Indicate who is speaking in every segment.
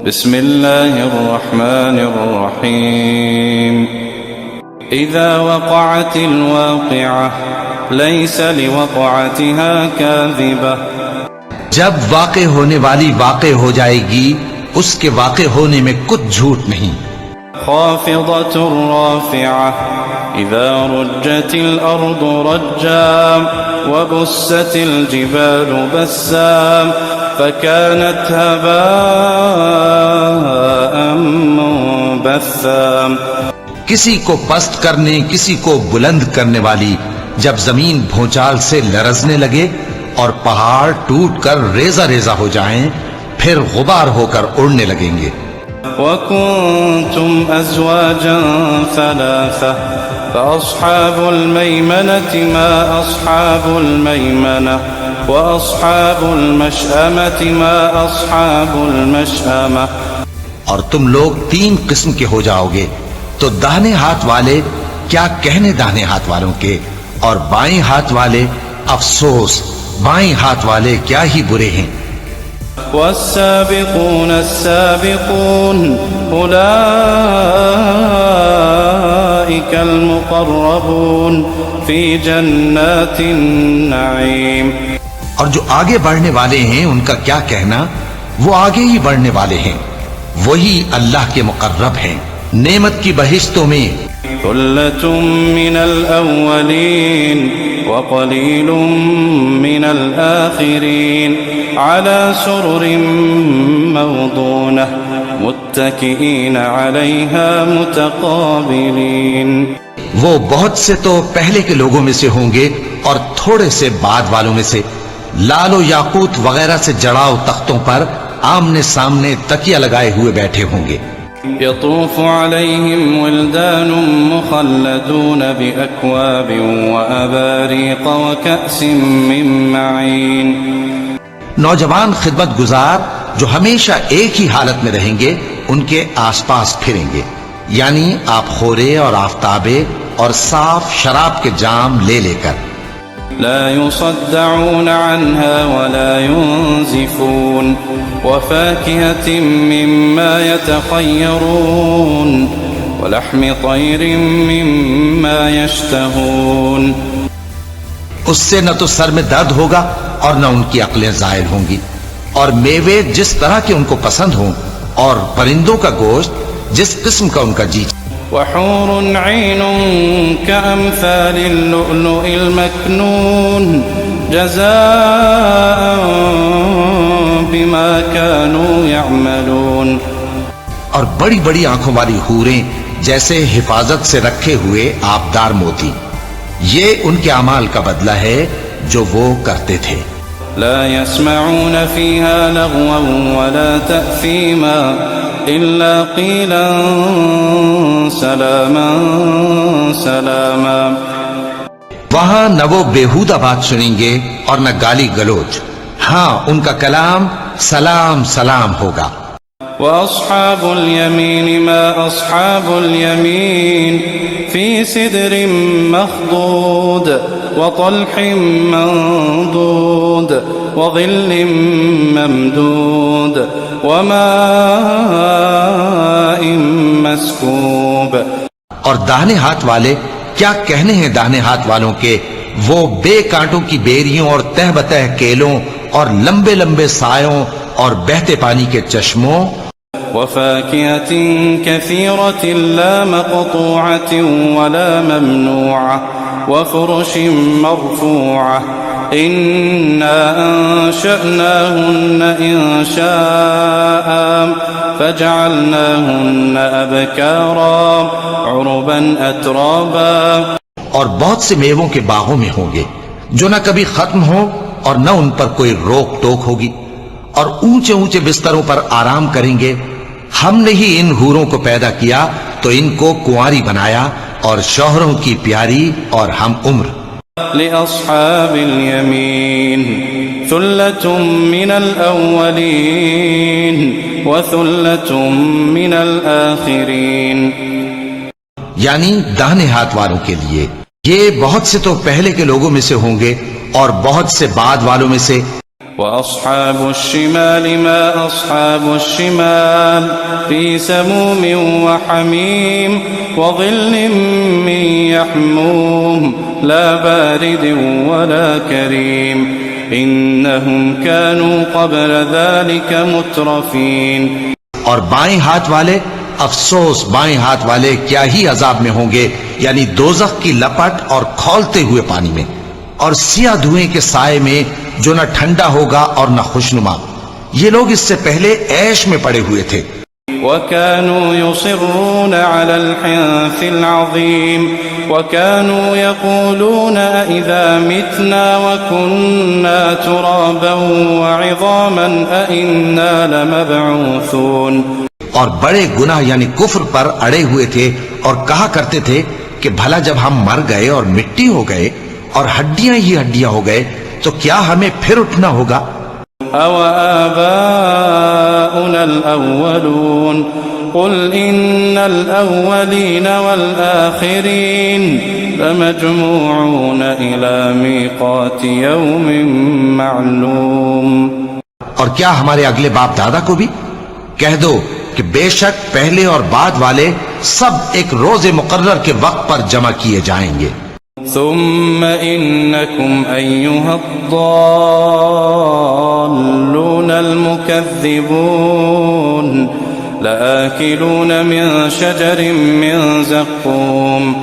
Speaker 1: بسم الله الرحمن الرحيم إذا وقعت الواقعة ليس لوقعتها كاذبة
Speaker 2: جب واقع ہونے والی واقع ہو جائے گی اس کے واقع ہونے میں کچھ جھوٹ نہیں.
Speaker 1: خافضة رافعة إذا رجت الأرض رجا وبست الجبال بسا فكانت هباء منبثا.
Speaker 2: کسی کو پست کرنے کسی کو بلند کرنے والی جب زمین بھونچال سے لرزنے لگے اور پہاڑ ٹوٹ کر ریزہ ریزہ ہو جائیں پھر غبار ہو کر اڑنے لگیں گے.
Speaker 1: وَكُنْتُمْ أَزْوَاجًا ثَلَاثَةً فَأَصْحَابُ الْمَيْمَنَةِ مَا أَصْحَابُ الْمَيْمَنَةِ وَأَصْحَابُ الْمَشْأَمَةِ مَا أَصْحَابُ الْمَشْأَمَةِ.
Speaker 2: اور تم لوگ 3 قسم کے ہو جاؤ گے تو داہنے ہاتھ والے کیا کہنے داہنے ہاتھ والوں کے، اور بائیں ہاتھ والے افسوس بائیں ہاتھ والے کیا ہی برے ہیں.
Speaker 1: والسابقون السابقون أولئك المقربون في جنات النعيم.
Speaker 2: اور جو آگے بڑھنے والے ہیں ان کا کیا کہنا، وہ آگے ہی بڑھنے والے ہیں، وہی اللہ کے مقرب ہیں نعمت کی بہشتوں میں.
Speaker 1: ثلة من الأولين وقليل من الآخرين على سرر موضونة متكئين عليها متقابلين.
Speaker 2: وہ بہت سے تو پہلے کے لوگوں میں سے ہوں گے اور تھوڑے سے بعد والوں میں سے لال و یاقوت وغیرہ سے جڑاؤ تختوں پر آمنے سامنے تکیہ لگائے ہوئے بیٹھے ہوں گے.
Speaker 1: يطوف عليهم ولدان مخلدون بأكواب وأباريق وكأس من معين.
Speaker 2: نوجوان خدمت گزار جو ہمیشہ ایک ہی حالت میں رہیں گے ان کے آس پاس پھریں گے، یعنی آپ خورے اور آفتابے اور صاف شراب کے جام لے لے کر.
Speaker 1: لا يصدعون عنها ولا ينزفون وفاكهة مما يتخيرون ولحم طير مما يشتهون.
Speaker 2: اس سے نہ تو سر میں درد ہوگا اور نہ ان کی عقلیں زائل ہوں گی، اور میوے جس طرح کے ان کو پسند ہوں اور پرندوں کا گوشت جس قسم کا ان کا جی.
Speaker 1: وحور عين كأمثال اللؤلؤ المكنون جزاء بما كانوا يعملون.
Speaker 2: اور بڑی بڑی آنکھوں والی حوریں جیسے حفاظت سے رکھے ہوئے آبدار موتی، یہ ان کے اعمال کا بدلہ ہے جو وہ کرتے تھے.
Speaker 1: لا يسمعون فيها لغوا ولا تأثيما إلا قيلا سلاما سلاما.
Speaker 2: وہاں نہ وہ بیہودہ بات سنیں گے اور نہ گالی گلوچ، ہاں ان کا کلام سلام سلام ہوگا.
Speaker 1: وأصحاب اليمين ما أصحاب اليمين في سدر مخضود وطلح منضود وظل ممدود وماء مسكوب.
Speaker 2: اور داہنے ہاتھ والے کیا کہنے ہیں داہنے ہاتھ والوں کے، وہ بے کانٹوں کی بیریوں اور تہ بتہ کیلوں اور لمبے لمبے سایوں اور بہتے پانی کے چشموں.
Speaker 1: وفاكهة كثيرة لا مقطوعة ولا ممنوعة وفرش مرفوعة إنا أنشأناهن إنشاء فجعلناهن أبكارا عربا أترابا.
Speaker 2: اور بہت سے میووں کے باغوں میں ہوں گے جو نہ کبھی ختم ہو اور نہ ان پر کوئی روک ٹوک ہوگی، اور اونچے اونچے بستروں پر آرام کریں گے. ہم نے ہی ان حوروں کو پیدا کیا تو ان کو کنواری بنایا اور شوہروں کی پیاری اور ہم عمر.
Speaker 1: لأصحاب اليمين ثلة من الأولين وثلة من الآخرين.
Speaker 2: یعنی داہنے ہاتھ والوں کے لیے یہ بہت سے تو پہلے کے لوگوں میں سے ہوں گے اور بہت سے بعد والوں میں سے.
Speaker 1: وأصحاب الشمال ما أصحاب الشمال في سموم وحميم وظل من يحموم لا بارد ولا كريم إنهم كانوا قبل ذلك مترفين.
Speaker 2: اور بائیں ہاتھ والے، افسوس بائیں ہاتھ والے کیا ہی عذاب میں ہوں گے، یعنی دوزخ کی لپٹ اور کھولتے ہوئے پانی میں، اور سیاہ دھوئیں کے سائے میں جو نہ ٹھنڈا ہوگا اور نہ خوشنما. یہ لوگ اس سے پہلے عیش میں پڑے ہوئے تھے.
Speaker 1: وكانوا يصرون على الحنث العظيم وكانوا يقولون أئذا متنا وكنا ترابا وعظاما أئنا لمبعوثون.
Speaker 2: اور بڑے گناہ یعنی کفر پر اڑے ہوئے تھے اور کہا کرتے تھے کہ بھلا جب ہم مر گئے اور مٹی ہو گئے اور ہڈیاں ہی ہڈیاں ہو گئے تو کیا ہمیں پھر اٹھنا ہوگا؟
Speaker 1: أَوَ آبَاؤُنَا الْأَوَّلُونَ قُلْ إِنَّ الْأَوَّلِينَ وَالْآخِرِينَ لَمَجْمُوعُونَ إِلَى مِيقَاتِ يَوْمٍ مَّعْلُومٍ.
Speaker 2: اور کیا ہمارے اگلے باپ دادا کو بھی؟ کہہ دو کہ بے شک پہلے اور بعد والے سب ایک روز مقرر کے وقت پر جمع کیے جائیں گے.
Speaker 1: ثم إنكم أيها الضالون المكذبون لآكلون من شجر من زقوم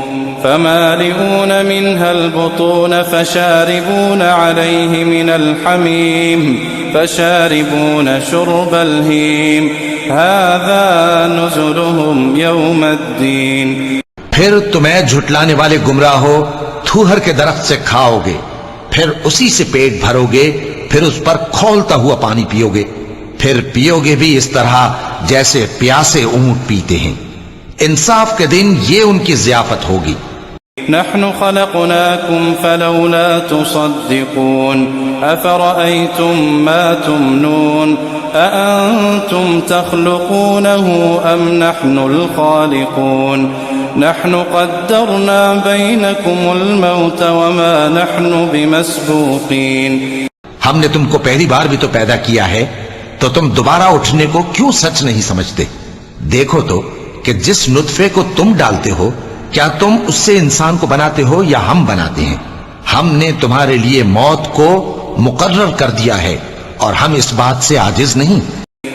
Speaker 1: فمالئون منها البطون فشاربون عليه من الحميم فشاربون شرب الهيم هذا نزلهم يوم الدين.
Speaker 2: پھر تمہیں جھٹلانے والے گمراہ ہو تھوہر کے درخت سے کھاؤ گے، پھر اسی سے پیٹ بھرو گے، پھر اس پر کھولتا ہوا پانی پیو گے، پھر پیو گے بھی اس طرح جیسے پیاسے اونٹ پیتے ہیں. انصاف کے دن یہ ان کی ضیافت ہوگی.
Speaker 1: نحن خلقناكم فلولا تصدقون أفرأيتم ما تمنون أأنتم تخلقونه أم نحن الخالقون نحن قدرنا بينكم الموت وما نحن بمسبوقين.
Speaker 2: ہم نے تم کو پہلی بار بھی تو پیدا کیا ہے، تو تم دوبارہ اٹھنے کو کیوں سچ نہیں سمجھتے؟ دیکھو تو کہ جس نطفے کو تم ڈالتے ہو کیا تم اس سے انسان کو بناتے ہو یا ہم بناتے ہیں؟ ہم نے تمہارے لیے موت کو مقرر کر دیا ہے اور ہم اس بات سے عاجز نہیں.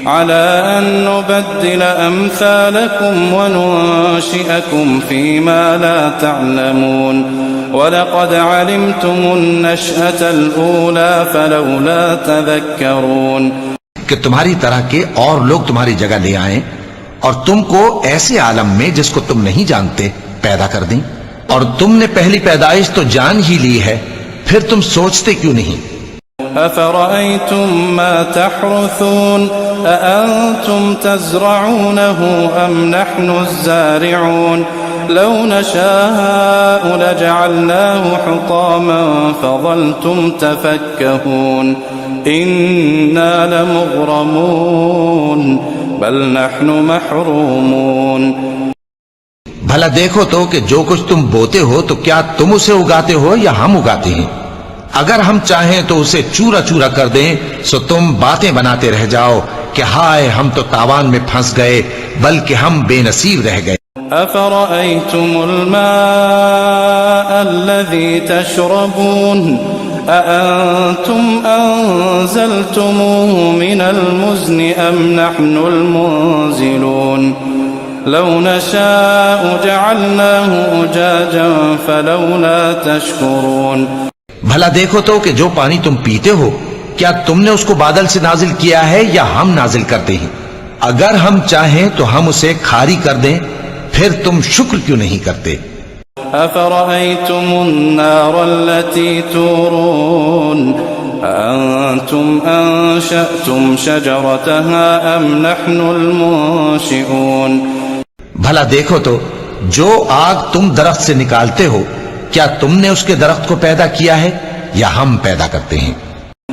Speaker 1: على أن نبدل أمثالكم وننشئكم فيما لا تعلمون ولقد علمتم النشأة الأولى فلولا تذكرون.
Speaker 2: کہ تمہاری طرح کے اور لوگ تمہاری جگہ لے آئیں اور تم کو ایسے عالم میں جس کو تم نہیں جانتے پیدا کر دیں، اور تم نے پہلی پیدائش تو جان ہی لی ہے، پھر تم سوچتے کیوں نہیں؟
Speaker 1: أفرأيتم ما تحرثون أأنتم تزرعونه أم نحن الزارعون لو نشاء لجعلناه حطاما فظلتم تفكهون إنا لمغرمون بل نحن محرومون.
Speaker 2: بھلا دیکھو تو کہ جو کچھ تم بوتے ہو تو کیا تم اسے اگاتے ہو یا ہم اگاتے ہیں؟ اگر ہم چاہیں تو اسے چورا چورا کر دیں سو تم باتیں بناتے رہ جاؤ کہ ہائے ہم تو تاوان میں پھنس گئے، بلکہ ہم بے نصیب رہ گئے.
Speaker 1: أفرأيتم الماء الذي تشربون أأنتم أنزلتموه من المزن أم نحن المنزلون لو نشاء جعلناه أجاجا فلولا تشكرون.
Speaker 2: بھلا دیکھو تو کہ جو پانی تم پیتے ہو کیا تم نے اس کو بادل سے نازل کیا ہے یا ہم نازل کرتے ہیں؟ اگر ہم چاہیں تو ہم اسے کھاری کر دیں، پھر تم شکر کیوں نہیں کرتے؟
Speaker 1: أفرأيتم النار التي تورون أأنتم أنشأتم شجرتها أم نحن المنشئون.
Speaker 2: بھلا دیکھو تو جو آگ تم درخت سے نکالتے ہو کیا تم نے اس کے درخت کو پیدا کیا ہے یا ہم پیدا کرتے ہیں؟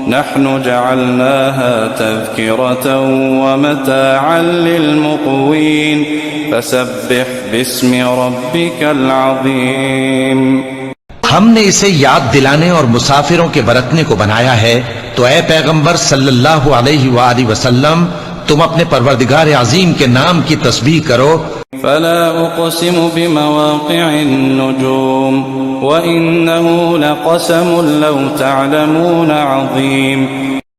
Speaker 1: نحن جعلناها تذكرة ومتاعا للمقوين فسبح باسم ربك العظيم.
Speaker 2: ہم نے اسے یاد دلانے اور مسافروں کے برتنے کو بنایا ہے، تو اے پیغمبر صلی اللہ علیہ وآلہ وسلم تم اپنے پروردگار عظیم کے نام کی تسبیح کرو۔
Speaker 1: فلا أقسم بمواقع النجوم وإنه لقسم لو تعلمون عظيم۔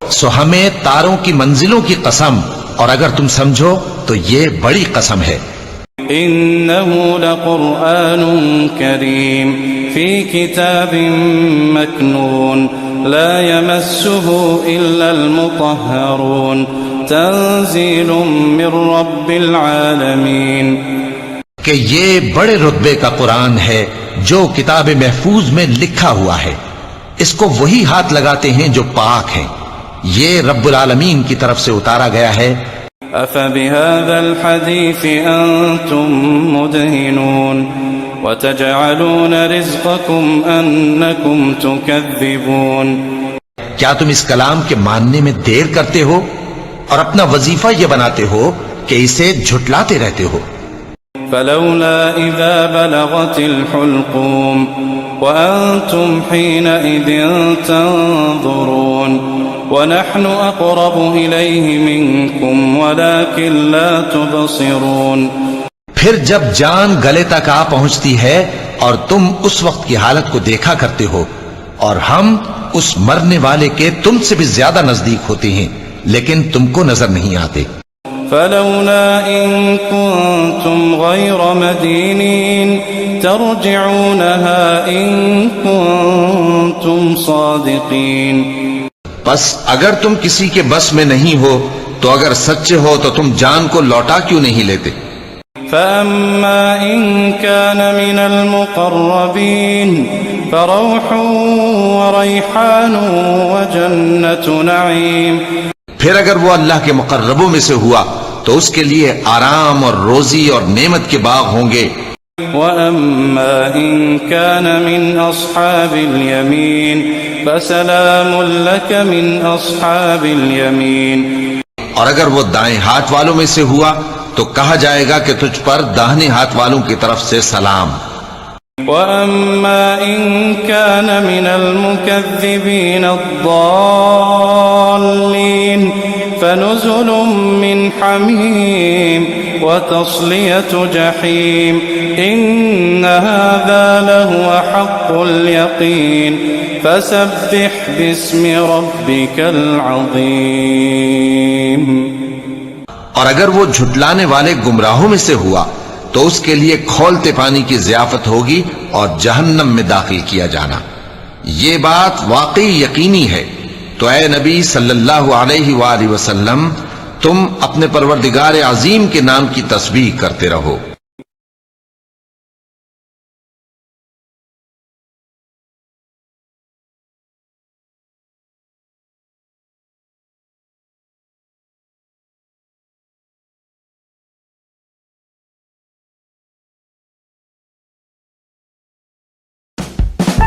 Speaker 2: سو ہمیں تاروں کی منزلوں کی قسم، اور اگر تم سمجھو تو یہ بڑی قسم ہے۔
Speaker 1: إنه لقرآن كريم في كتاب مكنون لا يمسه إلا المطهرون تنزيل من رب العالمين۔
Speaker 2: کہ یہ بڑے رتبے کا قرآن ہے جو کتاب محفوظ میں لکھا ہوا ہے، اس کو وہی ہاتھ لگاتے ہیں جو پاک ہیں، یہ رب العالمین کی طرف سے اتارا گیا ہے۔
Speaker 1: أفبهذا الحديث أنتم مدهنون وتجعلون رزقكم أنكم تكذبون۔
Speaker 2: کیا تم اس کلام کے ماننے میں دیر کرتے ہو اور اپنا وظیفہ یہ بناتے ہو کہ اسے جھٹلاتے رہتے ہو؟
Speaker 1: فلولا إذا بلغت الحلقوم وأنتم حينئذ تنظرون ونحن أقرب إليه منكم ولكن لا تبصرون۔
Speaker 2: پھر جب جان گلے تک آ پہنچتی ہے اور تم اس وقت کی حالت کو دیکھا کرتے ہو، اور ہم اس مرنے والے کے تم سے بھی زیادہ نزدیک ہوتے ہیں لیکن تم کو نظر نہیں آتے۔
Speaker 1: فلولا إن كنتم غير مدينين ترجعونها إن كنتم صادقين۔
Speaker 2: بس اگر تم کسی کے بس میں نہیں ہو تو اگر سچے ہو تو تم جان کو لوٹا کیوں نہیں لیتے؟
Speaker 1: فأما إن كان من المقربين فروح وريحان وجنة نعيم۔
Speaker 2: پھر اگر وہ اللہ کے مقربوں میں سے ہوا تو اس کے لیے آرام اور روزی اور نعمت کے باغ ہوں گے۔
Speaker 1: وأما إن كان من أصحاب اليمين فسلام لك من أصحاب اليمين۔
Speaker 2: اور اگر وہ دائیں ہاتھ والوں میں سے ہوا تو کہا جائے گا کہ تجھ پر داہنے ہاتھ والوں کی طرف سے سلام۔
Speaker 1: وأما إن كان من المكذبين الضالين فنزل من حميم وتصلية جحيم إن هذا لهو حق اليقين فسبح باسم ربك العظيم۔
Speaker 2: اور اگر وہ جھٹلانے والے گمراہوں میں سے ہوا تو اس کے لیے کھولتے پانی کی ضیافت ہوگی اور جہنم میں داخل کیا جانا۔ یہ بات واقعی یقینی ہے، تو اے نبی صلی اللہ علیہ وآلہ وسلم تم اپنے پروردگار عظیم کے نام کی تسبیح کرتے رہو۔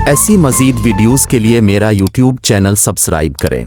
Speaker 3: ایسی مزید ویڈیوز کے لیے میرا یوٹیوب چینل سبسکرائب کریں۔